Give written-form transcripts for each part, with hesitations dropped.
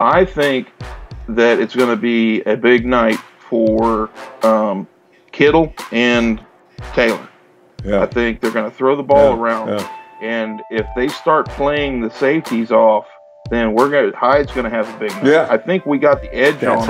I think that it's going to be a big night for Kittle and Taylor. Yeah. I think they're going to throw the ball around. Yeah. And if they start playing the safeties off, then Hyde's going to have a big night. Yeah. I think we got the edge on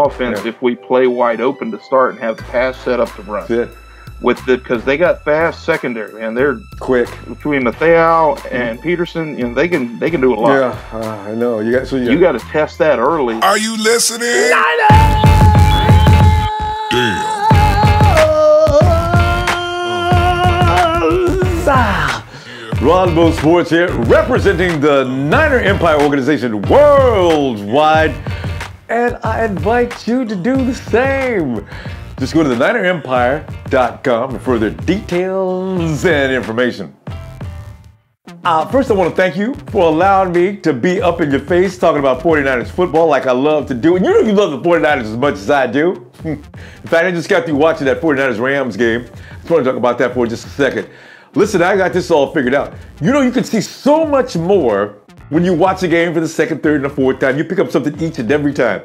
offense if we play wide open to start and have the pass set up to run. That's it. Because they got fast secondary and they're quick. Between Matthieu and Peterson, they can do a lot. Yeah, I know. You got to test that early. Are you listening? Damn. Ronbo Sports here, representing the Niner Empire organization worldwide, and I invite you to do the same. Just go to theninerempire.com for further details and information. First, I want to thank you for allowing me to be up in your face talking about 49ers football like I love to do. And you know you love the 49ers as much as I do. In fact, I just got through watching that 49ers-Rams game. I just want to talk about that for just a second. Listen, I got this all figured out. You know, you can see so much more when you watch a game for the second, third, and the fourth time. You pick up something each and every time.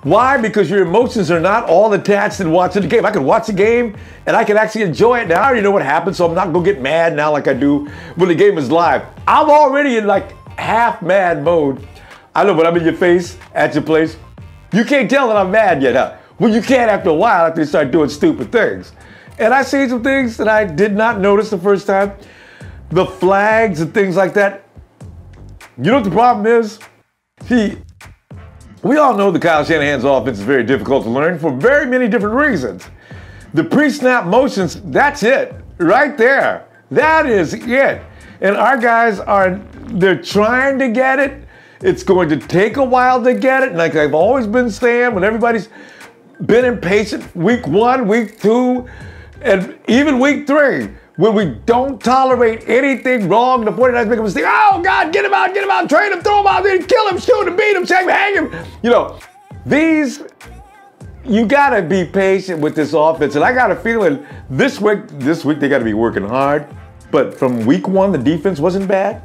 Why? Because your emotions are not all attached in watching the game. I can watch the game and I can actually enjoy it. Now, I already know what happened, so I'm not going to get mad now like I do when the game is live. I'm already in like half mad mode. I know, but I'm in your face, at your place. You can't tell that I'm mad yet, huh? Well, you can after a while after you start doing stupid things. And I see some things that I did not notice the first time. The flags and things like that. You know what the problem is? See, we all know that Kyle Shanahan's offense is very difficult to learn for very many different reasons. The pre-snap motions, that's it. Right there. That is it. And our guys they're trying to get it. It's going to take a while to get it. And like I've always been saying, when everybody's been impatient, week 1, week 2, and even week 3, when we don't tolerate anything wrong, the 49ers make a mistake. Oh, God, get him out, trade him, throw him out there, kill him, shoot him, beat him, check him, hang him. You know, you got to be patient with this offense. And I got a feeling this week they got to be working hard. But from week 1, the defense wasn't bad.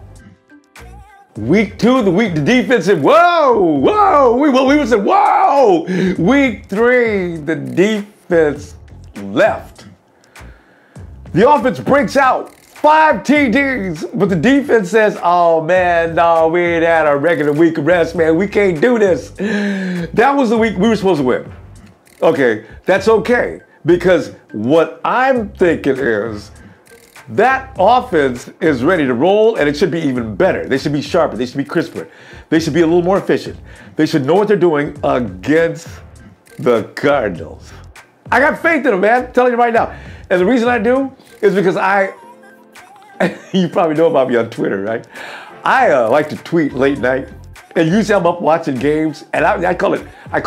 Week 2, the defense said, whoa. We would say, whoa. Week 3, the defense left. The offense breaks out, 5 TDs, but the defense says, oh man, no, we ain't had a regular week of rest, man. We can't do this. That was the week we were supposed to win. Okay, that's okay, because what I'm thinking is that offense is ready to roll, and it should be even better. They should be sharper. They should be crisper. They should be a little more efficient. They should know what they're doing against the Cardinals. I got faith in them, man. I'm telling you right now. And the reason I do is because you probably know about me on Twitter, right? I like to tweet late night, and usually I'm up watching games, and I call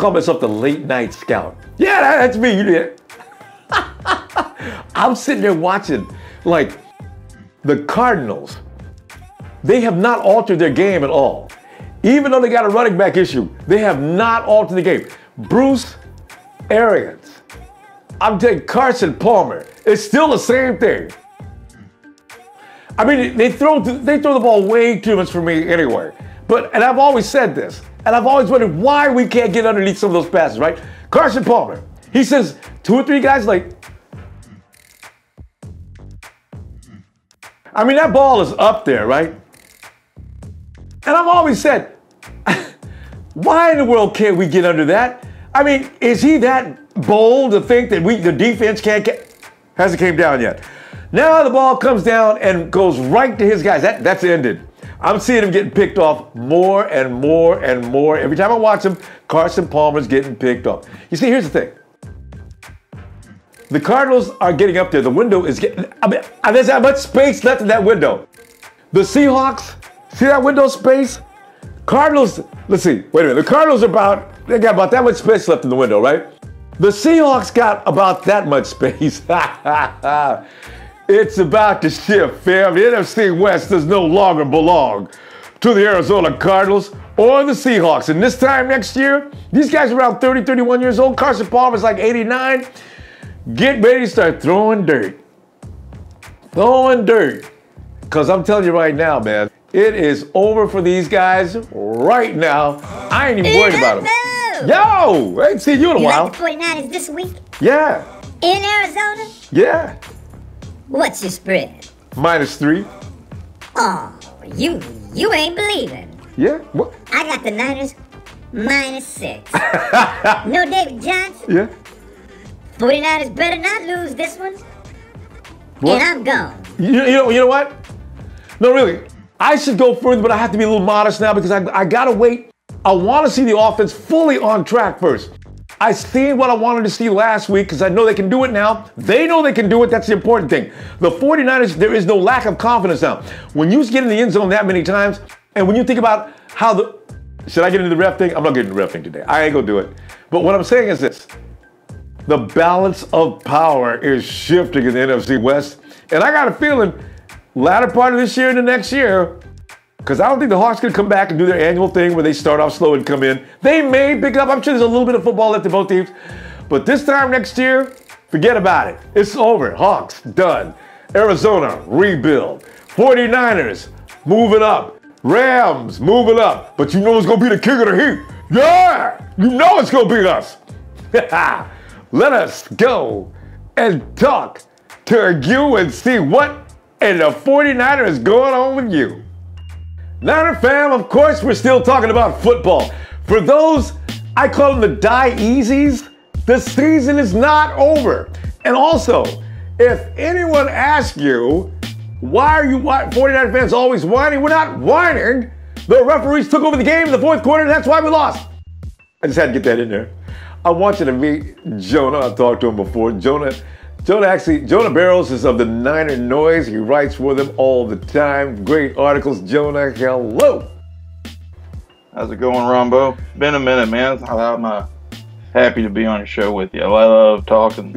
myself the late night scout. Yeah, that's me. You did. I'm sitting there watching, like, the Cardinals. They have not altered their game at all. Even though they got a running back issue, they have not altered the game. Bruce Arians. I'm taking Carson Palmer. It's still the same thing. I mean, they throw the ball way too much for me anyway. And I've always said this, and I've always wondered why we can't get underneath some of those passes, right? Carson Palmer, he says 2 or 3 guys like, I mean, that ball is up there, right? And I've always said, why in the world can't we get under that? I mean, is he that bold to think that the defense can't get? Hasn't came down yet. Now the ball comes down and goes right to his guys. That's ended. I'm seeing him getting picked off more and more and more. Every time I watch him, Carson Palmer's getting picked off. You see, here's the thing. The Cardinals are getting up there. The window is getting, there's that much space left in that window. The Seahawks, see that window space? Cardinals, let's see, wait a minute. The Cardinals they got about that much space left in the window, right? The Seahawks got about that much space. It's about to shift, fam. The NFC West does no longer belong to the Arizona Cardinals or the Seahawks. And this time next year, these guys are around 30, 31 years old. Carson Palmer's like 89. Get ready to start throwing dirt. Throwing dirt. Because I'm telling you right now, man, it is over for these guys right now. I ain't even worried about them. Yo, I ain't seen you in a while. Like the 49ers this week? Yeah. In Arizona? Yeah. What's your spread? -3. Oh, you ain't believing. Yeah? What? I got the Niners -6. No David Johnson? Yeah. 49ers better not lose this one. What? And I'm gone. You know what? No, really. I should go further, but I have to be a little modest now because I got to wait. I want to see the offense fully on track first. I seen what I wanted to see last week because I know they can do it now. They know they can do it. That's the important thing. The 49ers, there is no lack of confidence now. When you get in the end zone that many times, and when you think about how the... Should I get into the ref thing? I'm not getting into the ref thing today. I ain't going to do it. But what I'm saying is this. The balance of power is shifting in the NFC West. And I got a feeling latter part of this year and the next year, because I don't think the Hawks can come back and do their annual thing where they start off slow and come in. They may pick up. I'm sure there's a little bit of football left in both teams. But this time next year, forget about it. It's over. Hawks, done. Arizona, rebuild. 49ers, moving up. Rams, moving up. But you know it's going to be the king of the heat. Yeah! You know it's going to be us. Let us go and talk to you and see what in the 49ers is going on with you. Niner fam, of course, we're still talking about football. For those, I call them the die-easies, the season is not over. And also, if anyone asks you, why are you 49er fans always whining? We're not whining. The referees took over the game in the fourth quarter, and that's why we lost. I just had to get that in there. I want you to meet Jonah. I've talked to him before. Jonah Barrows is of the Niner Noise. He writes for them all the time. Great articles. Jonah, hello. How's it going, Ronbo? Been a minute, man. I'm happy to be on your show with you. I love talking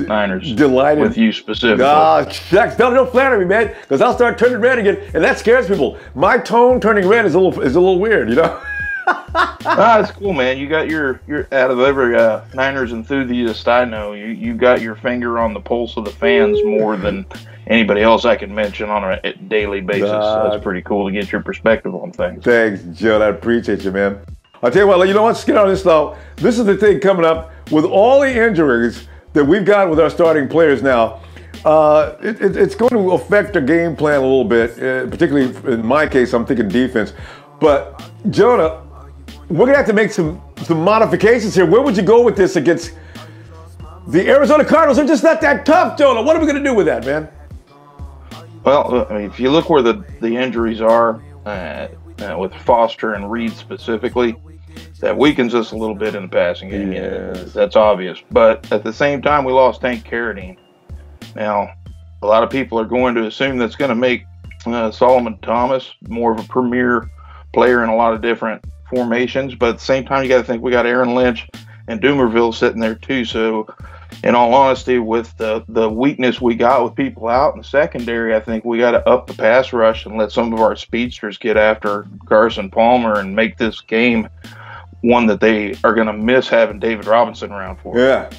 Niners. Delighted. With you specifically. Shucks. Don't flatter me, man, because I'll start turning red again, and that scares people. My tone turning red is a little weird, you know? It's cool, man. You got your out of every Niners enthusiast I know, you got your finger on the pulse of the fans more than anybody else I can mention on a daily basis. That's pretty cool to get your perspective on things. Thanks, Joe. I appreciate you, man. I'll tell you what, you know what? Let's get on this, though. This is the thing coming up with all the injuries that we've got with our starting players now. It's going to affect the game plan a little bit, particularly in my case, I'm thinking defense. But, Jonah, we're going to have to make some modifications here. Where would you go with this against the Arizona Cardinals? They're just not that tough, Jonah. What are we going to do with that, man? Well, I mean, if you look where the injuries are, with Foster and Reed specifically, that weakens us a little bit in the passing game. Yes. That's obvious. But at the same time, we lost Tank Carradine. Now, a lot of people are going to assume that's going to make Solomon Thomas more of a premier player in a lot of different formations, but at the same time, you got to think we got Aaron Lynch and Doomerville sitting there too. So, in all honesty, with the weakness we got with people out in the secondary, I think we got to up the pass rush and let some of our speedsters get after Carson Palmer and make this game one that they are going to miss having David Robinson around for. Yeah.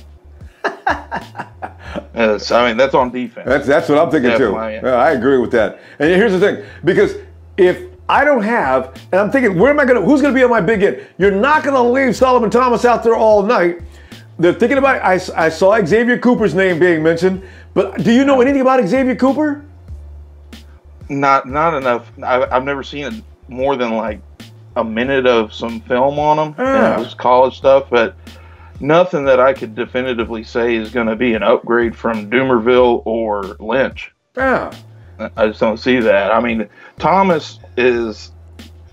I mean, that's on defense. That's what I'm thinking Definitely, too. Yeah, I agree with that. And here's the thing, because if I don't have, and I'm thinking, who's going to be on my big end? You're not going to leave Solomon Thomas out there all night. They're thinking about, I saw Xavier Cooper's name being mentioned, but do you know anything about Xavier Cooper? Not enough. I've never seen more than like a minute of some film on him. And it was college stuff, but nothing that I could definitively say is going to be an upgrade from Doomerville or Lynch. Yeah. I just don't see that. I mean, Thomas is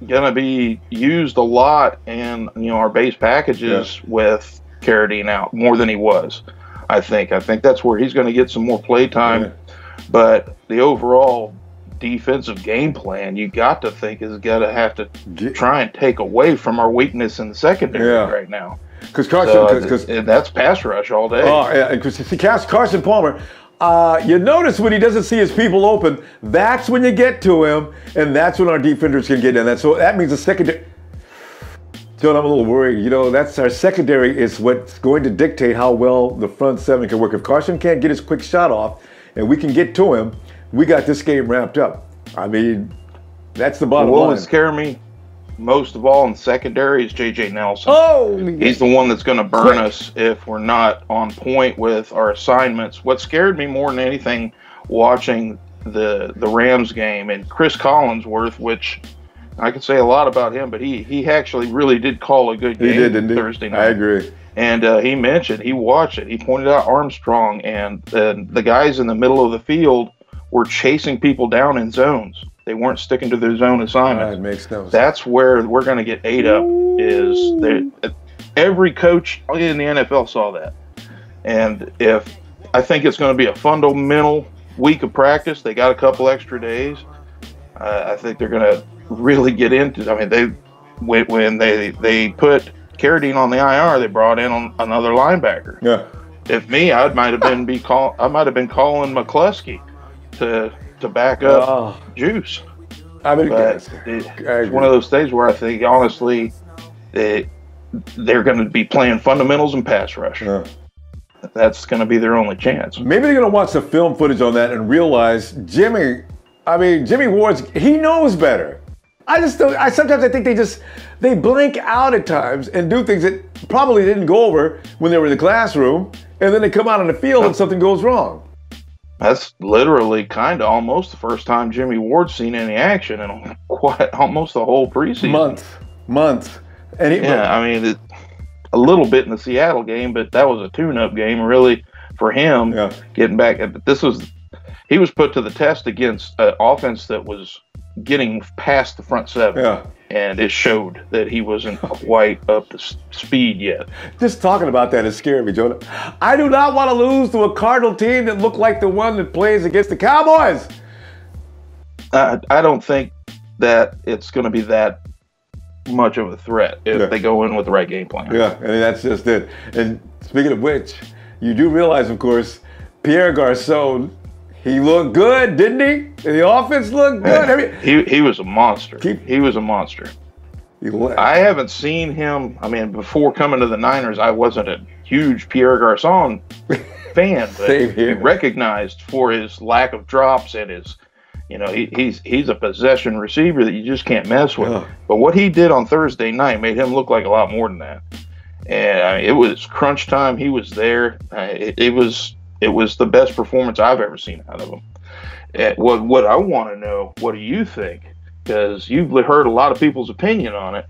going to be used a lot in our base packages with Carradine out more than he was. I think that's where he's going to get some more play time. Yeah. But the overall defensive game plan, you got to think, is going to have to try and take away from our weakness in the secondary right now. Because that's pass rush all day. Oh yeah, because Carson Palmer. You notice when he doesn't see his people open, that's when you get to him, and that's when our defenders can get in. That so that means the secondary. John, I'm a little worried. That's our secondary is what's going to dictate how well the front seven can work. If Carson can't get his quick shot off, and we can get to him, we got this game wrapped up. I mean, that's the bottom line. What would scare me most of all in secondary is J.J. Nelson. Oh, he's the one that's going to burn us if we're not on point with our assignments. What scared me more than anything watching the Rams game, and Chris Collinsworth, which I could say a lot about him, but he actually really did call a good game Thursday night. I agree. And he mentioned, he watched it. He pointed out Armstrong and the guys in the middle of the field were chasing people down in zones. They weren't sticking to their zone assignments. That makes no sense. That's where we're going to get ate up. Every coach in the NFL saw that. And if I think it's going to be a fundamental week of practice, they got a couple extra days. I think they're going to really get into. I mean, when they put Carradine on the IR, they brought in another linebacker. Yeah. If me, I might have been calling McCluskey to back up Juice. I mean, it's one of those days where I think honestly they're going to be playing fundamentals and pass rush. Yeah. That's going to be their only chance. Maybe they're going to watch the film footage on that and realize Jimmy Ward's, he knows better. Sometimes I think they blank out at times and do things that probably didn't go over when they were in the classroom, and then they come out on the field and something goes wrong. That's literally kind of almost the first time Jimmy Ward's seen any action in almost the whole preseason. Months. I mean, a little bit in the Seattle game, but that was a tune-up game really for him getting back. He was put to the test against an offense that was getting past the front seven, and it showed that he wasn't quite up to speed yet. Just talking about that is scaring me, Jonah. I do not want to lose to a Cardinal team that looked like the one that plays against the Cowboys. I don't think that it's going to be that much of a threat if they go in with the right game plan. Yeah, and that's just it. And speaking of which, you do realize, of course, Pierre Garçon, he looked good, didn't he? And the offense looked good. He was a monster. He was a monster. I haven't seen him. I mean, before coming to the Niners, I wasn't a huge Pierre Garçon fan, but he recognized for his lack of drops and his, he's a possession receiver that you just can't mess with. Yeah. But what he did on Thursday night made him look like a lot more than that. And it was crunch time. He was there. It was the best performance I've ever seen out of him. What I want to know, what do you think? Because you've heard a lot of people's opinion on it.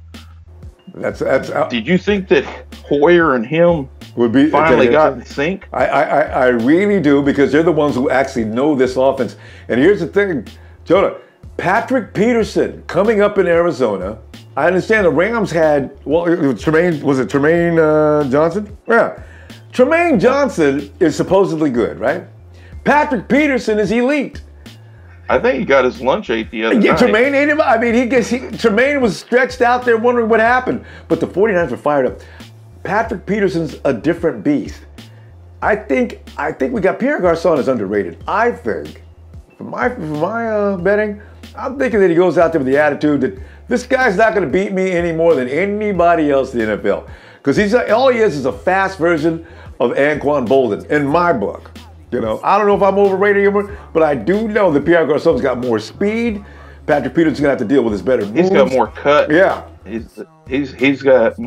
Did you think that Hoyer and him finally got in sync? I really do, because they're the ones who actually know this offense. And here's the thing, Jonah, Patrick Peterson coming up in Arizona. I understand the Rams had, Trumaine Johnson? Yeah. Trumaine Johnson is supposedly good, right? Patrick Peterson is elite. I think he got his lunch ate the other night. Trumaine ate him. I mean, Trumaine was stretched out there wondering what happened. But the 49ers were fired up. Patrick Peterson's a different beast. I think we got Pierre Garçon is underrated. I think, for my betting, I'm thinking that he goes out there with the attitude that this guy's not going to beat me any more than anybody else in the NFL. Because all he is a fast version of Anquan Bolden, in my book. I don't know if I'm overrating him, but I do know that Pierre Garçon's got more speed. Patrick Peterson's gonna have to deal with his better moves. He's got more cut. Yeah. He's got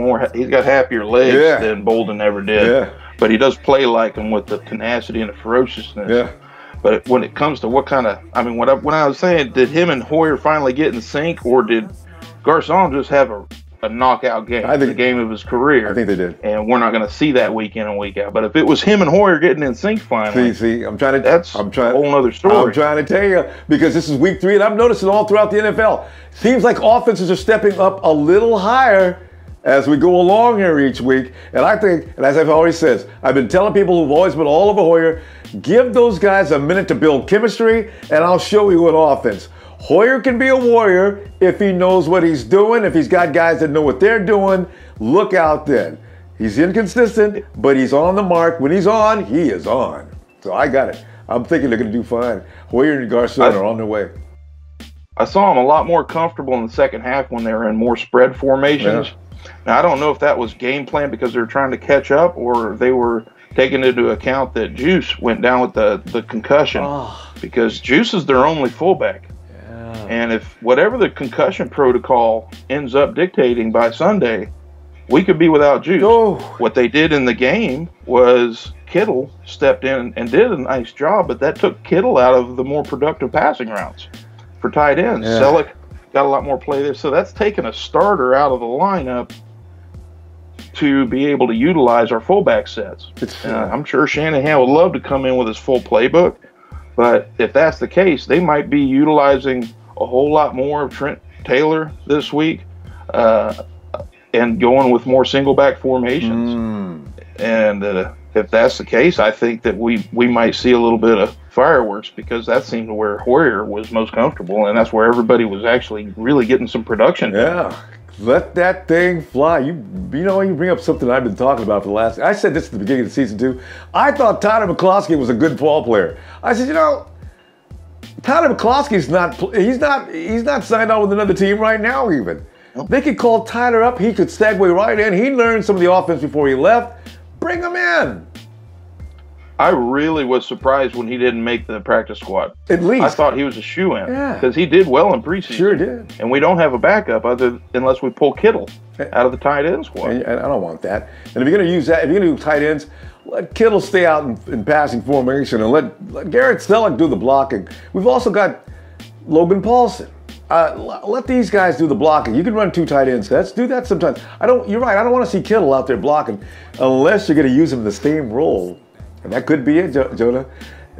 happier legs than Bolden ever did. Yeah. But he does play like him with the tenacity and the ferociousness. Yeah. But when it comes to when I was saying, did him and Hoyer finally get in sync, or did Garçon just have a knockout game, the game of his career? I think they did. And we're not going to see that week in and week out. But if it was him and Hoyer getting in sync finally, that's a whole other story. I'm trying to tell you, because this is week 3, and I'm noticing all throughout the NFL, seems like offenses are stepping up a little higher as we go along here each week. And I think, and as I've always said, I've been telling people who've always been all over Hoyer, give those guys a minute to build chemistry, and I'll show you an offense. Hoyer can be a warrior if he knows what he's doing. If he's got guys that know what they're doing, look out then. He's inconsistent, but he's on the mark. When he's on, he is on. So I got it. I'm thinking they're going to do fine. Hoyer and Garçon are on their way. I saw him a lot more comfortable in the second half when they were in more spread formations. Yeah. Now, I don't know if that was game plan because they were trying to catch up, or they were taking into account that Juice went down with the concussion, because Juice is their only fullback. And if whatever the concussion protocol ends up dictating by Sunday, we could be without Juice. Oh. What they did in the game was Kittle stepped in and did a nice job, but that took Kittle out of the more productive passing routes for tight ends. Yeah. Selleck got a lot more play there. So that's taken a starter out of the lineup to be able to utilize our fullback sets. I'm sure Shanahan would love to come in with his full playbook, but if that's the case, they might be utilizing a whole lot more of Trent Taylor this week and going with more single back formations. And if that's the case, I think that we might see a little bit of fireworks, because that seemed to where Hoyer was most comfortable, and that's where everybody was actually really getting some production. Yeah. Let that thing fly. You know, you bring up something I've been talking about for the last. I said this at the beginning of the season too. I thought Tyler McCloskey was a good ball player. I said, you know, Tyler McCloskey's not. He's not signed on with another team right now. Even they could call Tyler up. He could segue right in. He learned some of the offense before he left. Bring him in. I really was surprised when he didn't make the practice squad. At least I thought he was a shoo-in. Yeah. Because he did well in preseason. Sure did. And we don't have a backup unless we pull Kittle out of the tight end squad. And I don't want that. And if you're going to use that, if you're going to do tight ends, let Kittle stay out in passing formation and let Garrett Selleck do the blocking. We've also got Logan Paulson. Let these guys do the blocking. You can run two tight ends. Do that sometimes. You're right. I don't want to see Kittle out there blocking unless you're going to use him in the same role. And that could be it, Jonah.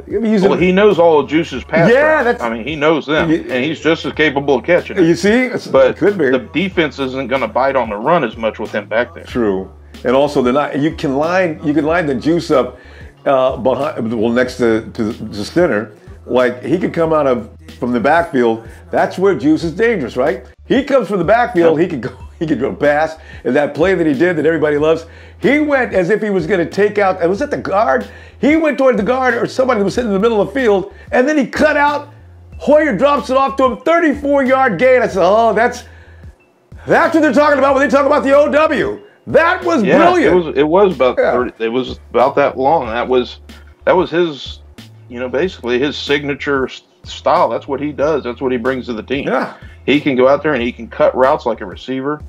Well, he knows all of Juice's pass routes. I mean, he knows them, and he's just as capable of catching it. You see? But it could be. The defense isn't going to bite on the run as much with him back there. True. And also, you can line the Juice up behind, next to the center. Like, he could come from the backfield. That's where Juice is dangerous, right? He comes from the backfield. He could go pass. And that play that he did that everybody loves, he went as if he was going to take out, was that the guard? He went toward the guard or somebody who was sitting in the middle of the field, and then he cut out. Hoyer drops it off to him, 34-yard gain. I said, oh, that's what they're talking about when they talk about the OW. That was brilliant. It was about 30, it was about that long. That was his, basically his signature style. That's what he does. That's what he brings to the team. Yeah. He can go out there and he can cut routes like a receiver,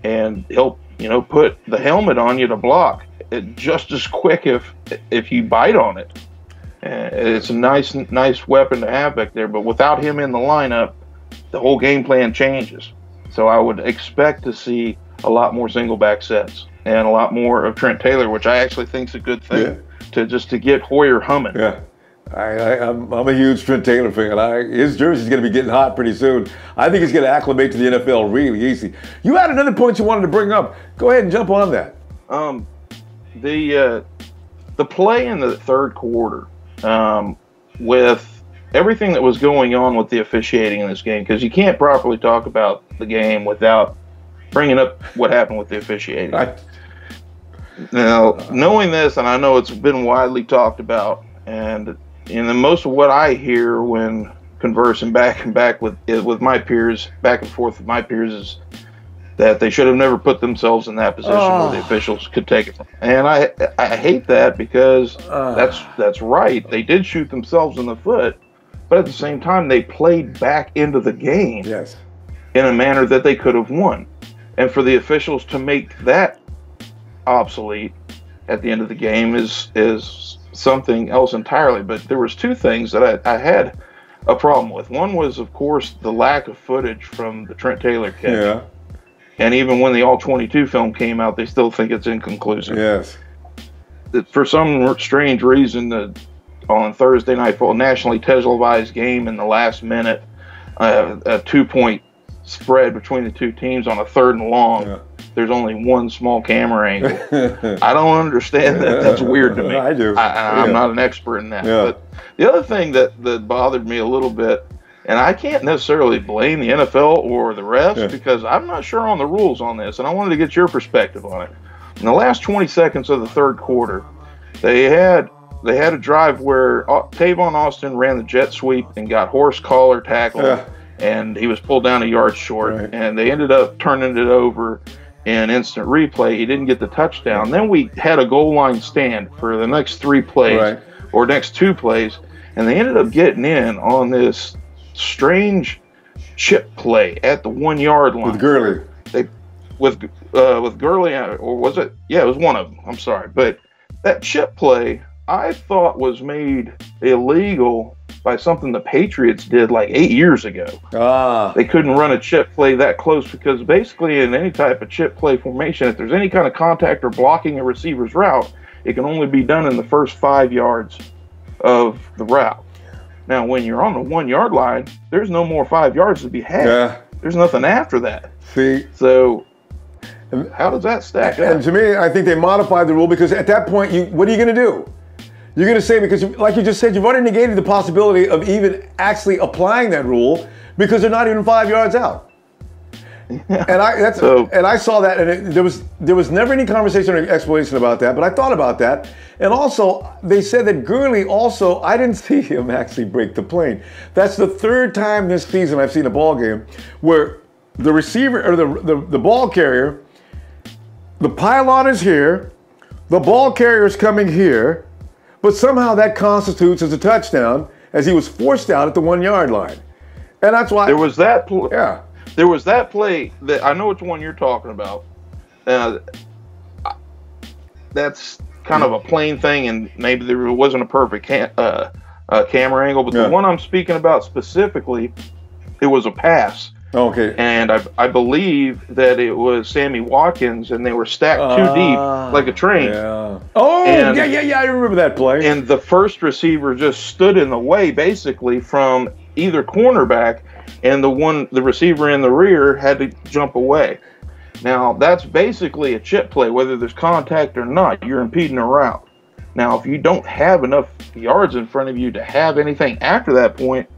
and he'll put the helmet on you to block it just as quick if you bite on it. It's a nice weapon to have back there. But without him in the lineup, the whole game plan changes. So I would expect to see a lot more single back sets and a lot more of Trent Taylor, which I actually think is a good thing to get Hoyer humming. Yeah. I'm a huge Trent Taylor fan. His jersey's going to be getting hot pretty soon. I think he's going to acclimate to the NFL really easy. You had another point you wanted to bring up. Go ahead and jump on that. The play in the third quarter, with everything that was going on with the officiating in this game, because you can't properly talk about the game without bringing up what happened with the officiating. Now, knowing this, and I know it's been widely talked about, and most of what I hear when conversing back and back with my peers, back and forth with my peers, is that they should have never put themselves in that position where the officials could take it from them. And I hate that, because that's right. They did shoot themselves in the foot, but at the same time, they played back into the game in a manner that they could have won. And for the officials to make that obsolete at the end of the game is something else entirely. But there was two things that I had a problem with. One was, of course, the lack of footage from the Trent Taylor catch. Yeah. And even when the All-22 film came out, they still think it's inconclusive. Yes. For some strange reason, on Thursday night, for a nationally televised game in the last minute, a 2-point spread between the two teams on a 3rd and long, there's only one small camera angle. I don't understand that. That's weird to me. I do. I'm not an expert in that. Yeah. But the other thing that bothered me a little bit, and I can't necessarily blame the NFL or the refs, because I'm not sure on the rules on this, and I wanted to get your perspective on it. In the last 20 seconds of the third quarter, they had a drive where Tavon Austin ran the jet sweep and got horse collar tackled, and he was pulled down a yard short, and they ended up turning it over in instant replay. He didn't get the touchdown. Then we had a goal line stand for the next 3 plays or next 2 plays, and they ended up getting in on this strange chip play at the 1 yard line with Gurley. With Gurley, or was it? Yeah, it was one of them. I'm sorry, but that chip play I thought was made illegal by something the Patriots did like 8 years ago. They couldn't run a chip play that close because basically in any type of chip play formation, if there's any kind of contact or blocking a receiver's route, it can only be done in the first 5 yards of the route. Now, when you're on the 1 yard line, there's no more 5 yards to be had. Yeah. There's nothing after that. See? So how does that stack up? And to me, I think they modified the rule because at that point, what are you going to do? You're going to say, because like you just said, you've already negated the possibility of even actually applying that rule because they're not even 5 yards out. Yeah. And I saw that, and there was never any conversation or explanation about that, but I thought about that. And also, they said that Gurley also, I didn't see him actually break the plane. That's the third time this season I've seen a ball game where the receiver, or the ball carrier, the pylon is here, the ball carrier is coming here, but somehow that constitutes as a touchdown as he was forced out at the 1 yard line. And that's why there was that play. Yeah. There was that play that I know which one you're talking about. That's kind of a plain thing, and maybe there wasn't a perfect camera angle, but the one I'm speaking about specifically, it was a pass. Okay. And I believe that it was Sammy Watkins, and they were stacked too deep, like a train. Yeah. Oh, yeah, I remember that play. And the first receiver just stood in the way, basically, from either cornerback, and the receiver in the rear had to jump away. Now, that's basically a chip play, whether there's contact or not. You're impeding a route. Now, if you don't have enough yards in front of you to have anything after that point,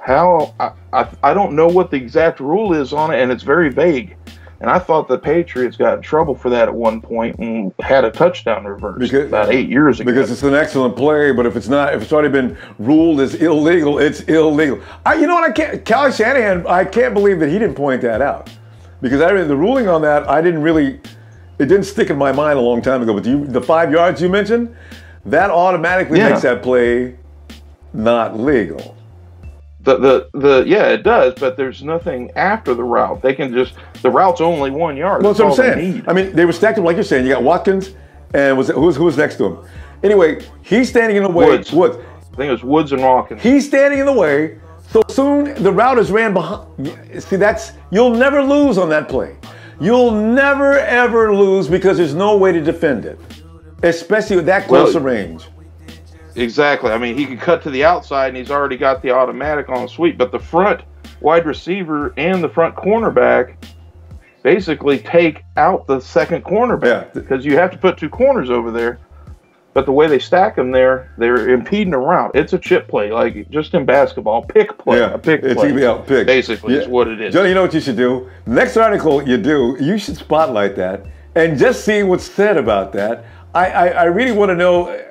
I don't know what the exact rule is on it, and it's very vague. And I thought the Patriots got in trouble for that at one point and had a touchdown reverse about 8 years ago. Because it's an excellent play, but if it's already been ruled as illegal, it's illegal. You know what? Kyle Shanahan, I can't believe that he didn't point that out. Because the ruling on that, it didn't stick in my mind a long time ago. But the 5 yards you mentioned, that automatically makes that play not legal. Yeah, it does, but there's nothing after the route. The route's only 1 yard. Well, that's what I'm saying. I mean, they were stacked up like you're saying. You got Watkins, and who was next to him? Anyway, he's standing in the way. Woods. I think it was Woods and Watkins. He's standing in the way. So soon the route is ran behind. See, you'll never lose on that play. You'll never ever lose because there's no way to defend it, especially with that close a range. Exactly. I mean, he can cut to the outside, and he's already got the automatic on the sweep. But the front wide receiver and the front cornerback basically take out the second cornerback because you have to put two corners over there. But the way they stack them there, they're impeding a route. It's a chip play, like just in basketball, pick play. Yeah, a pick play. Pick. Basically, is what it is. Johnny, you know what you should do? Next article you should spotlight that and just see what's said about that. I really want to know,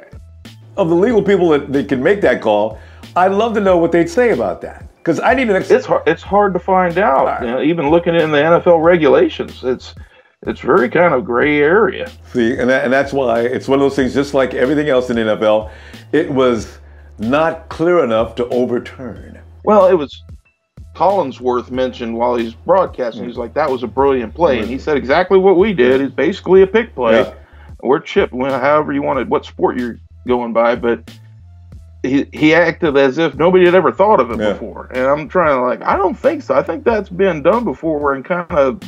of the legal people that can make that call, I'd love to know what they'd say about that. Because I need an It's hard to find out. You know, even looking in the NFL regulations, it's very kind of gray area. See, and that's why it's one of those things, just like everything else in the NFL, it was not clear enough to overturn. Well, it was Collinsworth mentioned while he's broadcasting, he's like, that was a brilliant play. And he said exactly what we did. It's basically a pick play. Yeah. We're chipped, however you want it, what sport you're going by, but he acted as if nobody had ever thought of it before. And I'm trying to I don't think so. I think that's been done before and kind of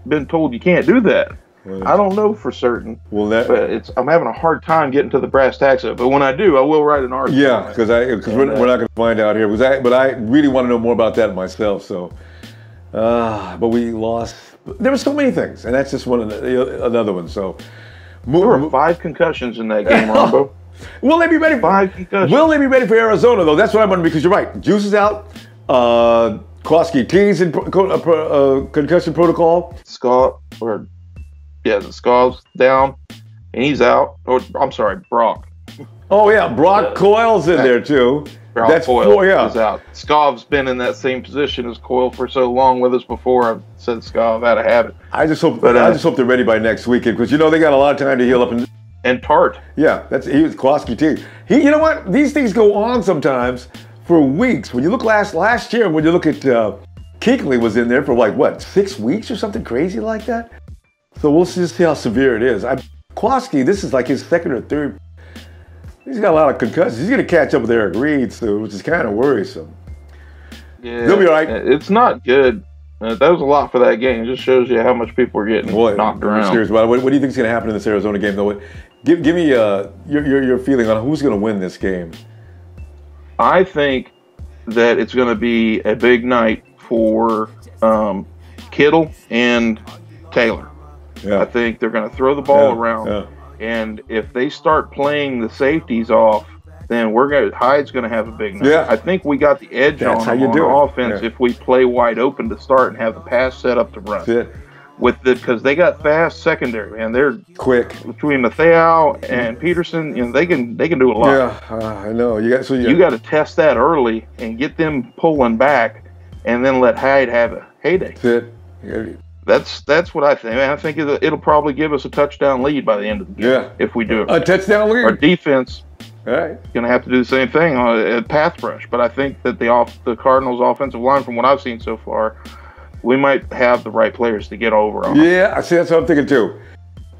been told you can't do that. Well, I don't know for certain. But I'm having a hard time getting to the brass tacks of it. But when I do, I will write an article. Yeah, because we're not going to find out here. But I really want to know more about that myself. So, but we lost. There were so many things, and that's just another one. So, there were 5 concussions in that game, Ronbo. Will they be ready? 5 concussions. Will they be ready for Arizona though? That's what I'm wondering, because you're right. Juice is out. Kowski T's in concussion protocol. Scott's down, and he's out. Or I'm sorry, Brock. Oh yeah, Brock Coyle's in there too. Brock Coyle is out. Scov's been in that same position as Coyle for so long with us before. I've said Scov had a habit. I just hope they're ready by next weekend, because they got a lot of time to heal up. And Tart. Yeah, he was Kowski T. You know what? These things go on sometimes for weeks. When you look last year, when you look at Kuechly was in there for like, what, 6 weeks or something crazy like that? So we'll just see how severe it is. Kowalski, this is like his second or third. He's got a lot of concussions. He's going to catch up with Eric Reed soon, which is kind of worrisome. Yeah, he'll be all right. It's not good. That was a lot for that game. It just shows you how much people are getting knocked around. I'm serious about it. What do you think is going to happen in this Arizona game, though? Give me your feeling on who's going to win this game. I think that it's going to be a big night for Kittle and Taylor. Yeah. I think they're going to throw the ball around. Yeah. And if they start playing the safeties off, then Hyde's going to have a big night. Yeah. I think we got the edge on offense if we play wide open to start and have the pass set up to run. That's it. Because they got fast secondary, and they're quick. Between Matthieu and Peterson, they can do a lot. Yeah, I know. You got to test that early and get them pulling back, and then let Hyde have a heyday. That's it. That's what I think. I think it'll probably give us a touchdown lead by the end of the game. Yeah. If we do it. A touchdown lead. Our defense is going to have to do the same thing on path rush, but I think that the Cardinals' offensive line, from what I've seen so far, we might have the right players to get over on. Yeah, I see. That's what I'm thinking too.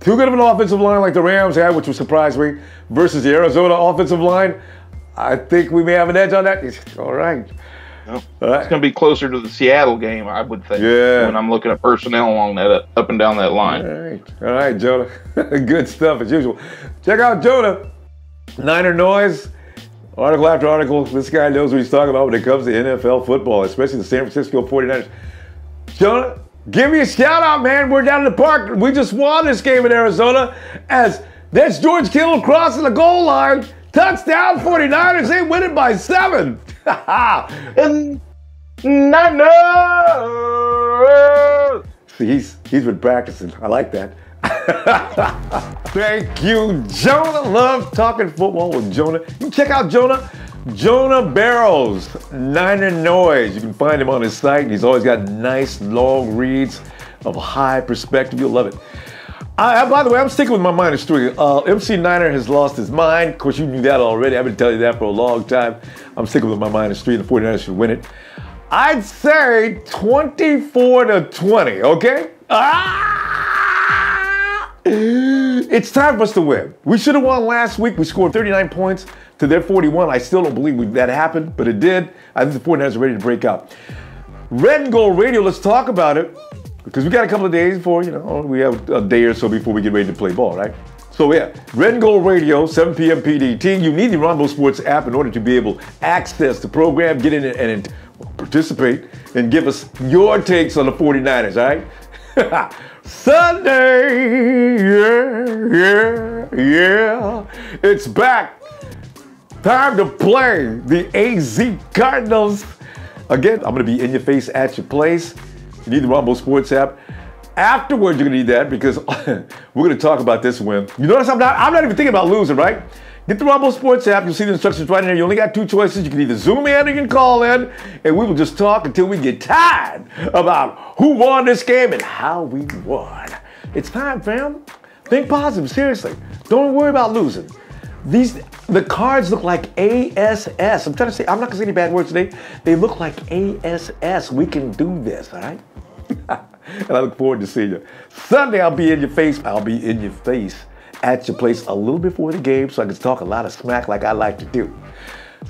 Too good of an offensive line like the Rams had, which would surprise me, versus the Arizona offensive line. I think we may have an edge on that. All right. Well, it's going to be closer to the Seattle game, I would think. Yeah. When I'm looking at personnel along that up and down that line. All right, Jonah. Good stuff as usual. Check out Jonah. Niner Noise. Article after article. This guy knows what he's talking about when it comes to NFL football, especially the San Francisco 49ers. Jonah, give me a shout out, man. We're down in the park. We just won this game in Arizona as that's George Kittle crossing the goal line. Touchdown 49ers. They win it by 7. And Niners. See, he's been practicing. I like that. Thank you, Jonah. Love talking football with Jonah. You can check out Jonah Barrows, Niner Noise. You can find him on his site, and he's always got nice long reads of high perspective. You'll love it. By the way, I'm sticking with my -3. MC Niner has lost his mind. Of course, you knew that already. I've been telling you that for a long time. I'm sticking with my -3. The 49ers should win it. I'd say 24-20, okay? It's time for us to win. We should have won last week. We scored 39 points to their 41. I still don't believe that happened, but it did. I think the 49ers are ready to break out. Red and Gold Radio, let's talk about it. Because we got a couple of days before, we have a day or so before we get ready to play ball, right? So yeah, Red and Gold Radio, 7 p.m. PDT. You need the Ronbo Sports app in order to be able to access the program, get in it and participate, and give us your takes on the 49ers, all right? Sunday, yeah. It's back. Time to play the AZ Cardinals. Again, I'm going to be in your face at your place. You need the Ronbo Sports app. Afterwards, you're going to need that because we're going to talk about this win. You notice I'm not even thinking about losing, right? Get the Ronbo Sports app. You'll see the instructions right in there. You only got 2 choices. You can either Zoom in or you can call in, and we will just talk until we get tired about who won this game and how we won. It's time, fam. Think positive, seriously. Don't worry about losing. The cards look like ASS. I'm trying to say, I'm not going to say any bad words today. They look like ASS. We can do this, all right? And I look forward to seeing you. Sunday, I'll be in your face. I'll be in your face at your place a little before the game so I can talk a lot of smack like I like to do.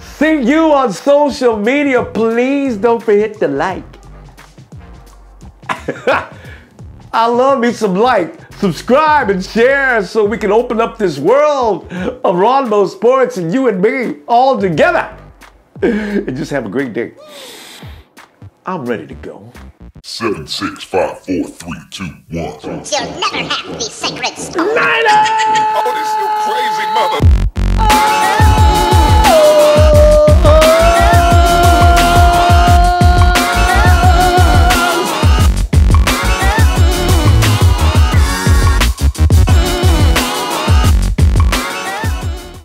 See you on social media. Please don't forget to like. I love me some like. Subscribe and share so we can open up this world of Ronbo Sports and you and me all together. And just have a great day. I'm ready to go. 7, 6, 5, 4, 3, 2, 1. You'll never have the sacred stone. Oh, this you crazy mother.